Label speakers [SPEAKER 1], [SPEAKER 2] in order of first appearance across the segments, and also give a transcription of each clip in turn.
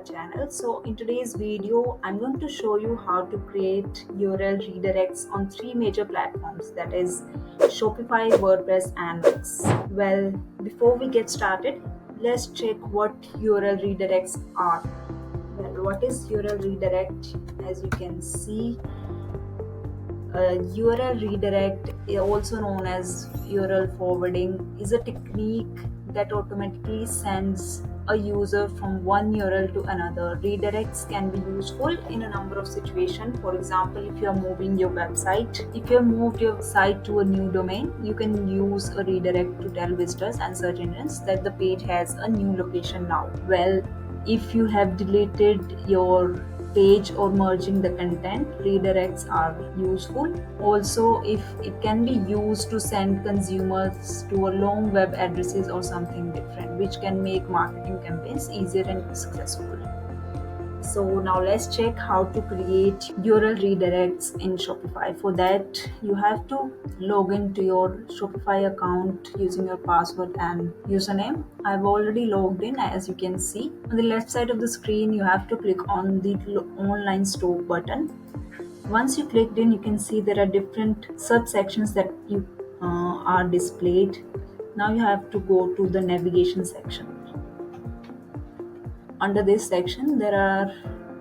[SPEAKER 1] channel. So in today's video I'm going to show you how to create URL redirects on three major platforms, that is Shopify, WordPress and Wix. Well, before we get started, let's check what URL redirects are. Well, what is URL redirect? As you can see, URL redirect, also known as URL forwarding, is a technique that automatically sends a user from one URL to another. Redirects can be useful in a number of situations. For example, if you are moving your website, if you have moved your site to a new domain, you can use a redirect to tell visitors and search engines that the page has a new location now. Well, if you have deleted your page or merging the content, redirects are useful. Also, if it can be used to send consumers to a long web addresses or something different, which can make marketing campaigns easier and successful. So now let's check how to create URL redirects in Shopify. For that, you have to log into your Shopify account using your password and username. I've already logged in. As you can see on the left side of the screen, you have to click on the online store button. Once you clicked in, you can see there are different subsections that you are displayed. Now you have to go to the navigation section. Under this section, there are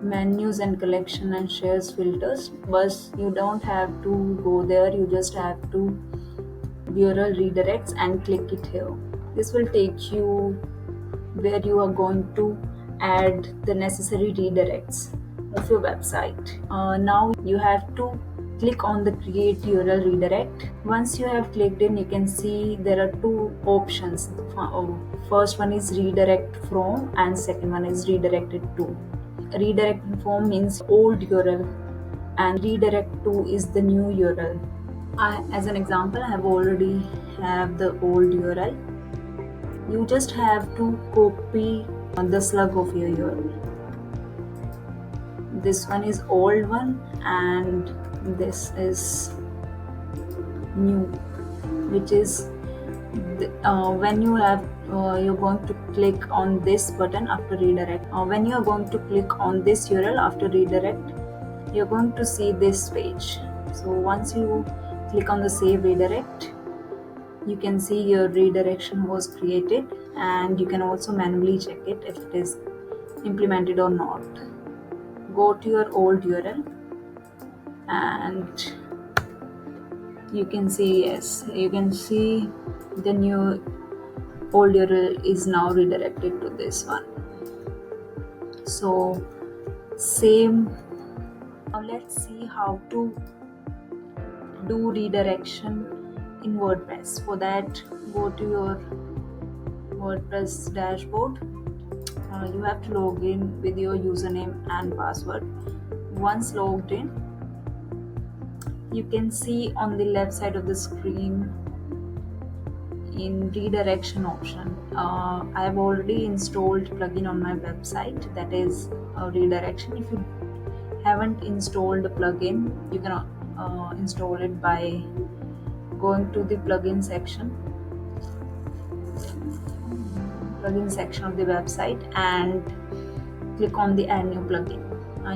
[SPEAKER 1] menus and collection and shares filters, but you don't have to go there. You just have to URL redirects and click it here. This will take you where you are going to add the necessary redirects of your website. Now you have to click on the create URL redirect. Once you have clicked in, you can see there are two options. First one is redirect from and second one is redirected to. Redirect from means old URL and redirect to is the new URL. As an example, I have already have the old URL. You just have to copy the slug of your URL. This one is old one and this is new, which is when you have you're going to click on this button after redirect. When you are going to click on this URL after redirect, you're going to see this page. So once you click on the save redirect, you can see your redirection was created, and you can also manually check it if it is implemented or not. Go to your old URL and you can see, yes, you can see the new old URL is now redirected to this one. So same. Now let's see how to do redirection in WordPress. For that, go to your WordPress dashboard. You have to log in with your username and password. Once logged in, you can see on the left side of the screen in redirection option, I have already installed plugin on my website, that is redirection. If you haven't installed the plugin, you can install it by going to the plugin section of the website and click on the add new plugin.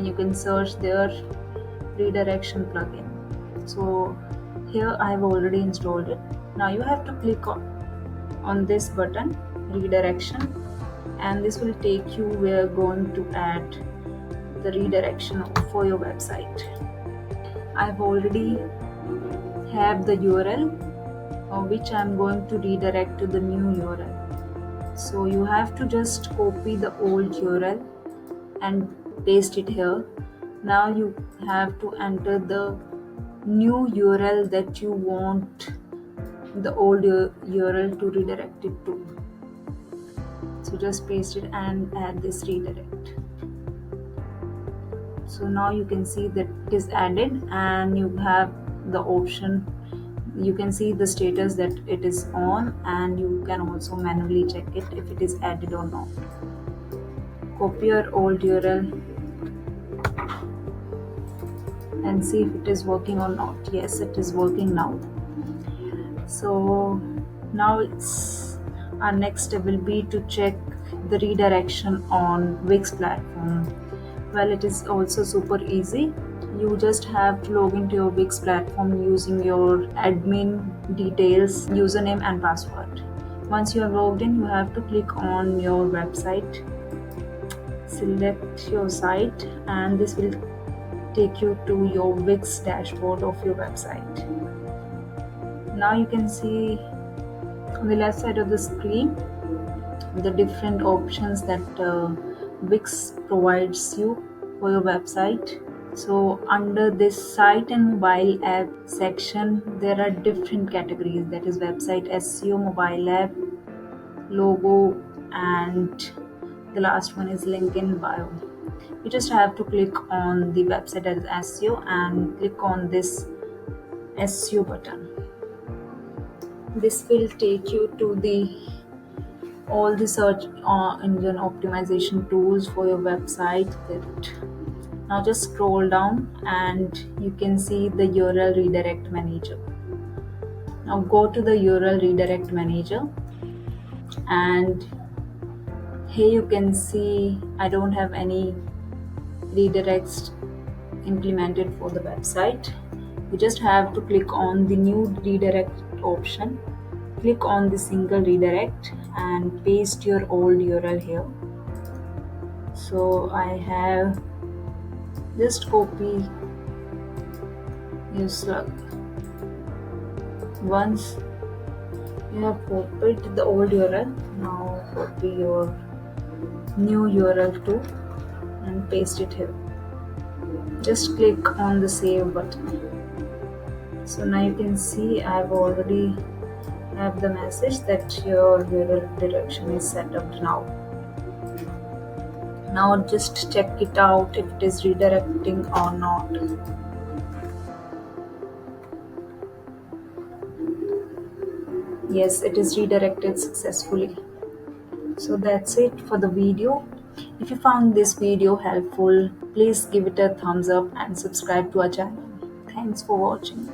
[SPEAKER 1] You can search their redirection plugin. So here I have already installed it. Now you have to click on this button, redirection, and this will take you where you're going to add the redirection for your website. I've already have the URL which I'm going to redirect to the new URL. So you have to just copy the old URL and paste it here. Now you have to enter the new URL that you want the old URL to redirect it to. So just paste it and add this redirect. So now you can see that it is added, and you have the option. You can see the status that it is on, and you can also manually check it if it is added or not. Copy your old URL and see if it is working or not. Yes, it is working now. So now our next step will be to check the redirection on Wix platform. Well, it is also super easy. You just have to log into your Wix platform using your admin details, username and password. Once you are logged in, you have to click on your website, select your site, and this will take you to your Wix dashboard of your website. Now you can see on the left side of the screen the different options that Wix provides you for your website. So under this site and mobile app section, there are different categories, that is website SEO, mobile app, logo, and the last one is link in bio. You just have to click on the website as SEO and click on this SEO button. This will take you to the all the search engine optimization tools for your website. That now just scroll down and you can see the URL redirect manager. Now go to the URL redirect manager, and here you can see I don't have any redirects implemented for the website. You just have to click on the new redirect option, click on the single redirect and paste your old URL here. So I have just copy your slug. Once you have copied the old URL, now copy your new URL too and paste it here. Just click on the save button. So now you can see I've already have the message that your URL direction is set up now. Now just check it out if it is redirecting or not. Yes, it is redirected successfully. So that's it for the video. If you found this video helpful, please give it a thumbs up and subscribe to our channel. Thanks for watching.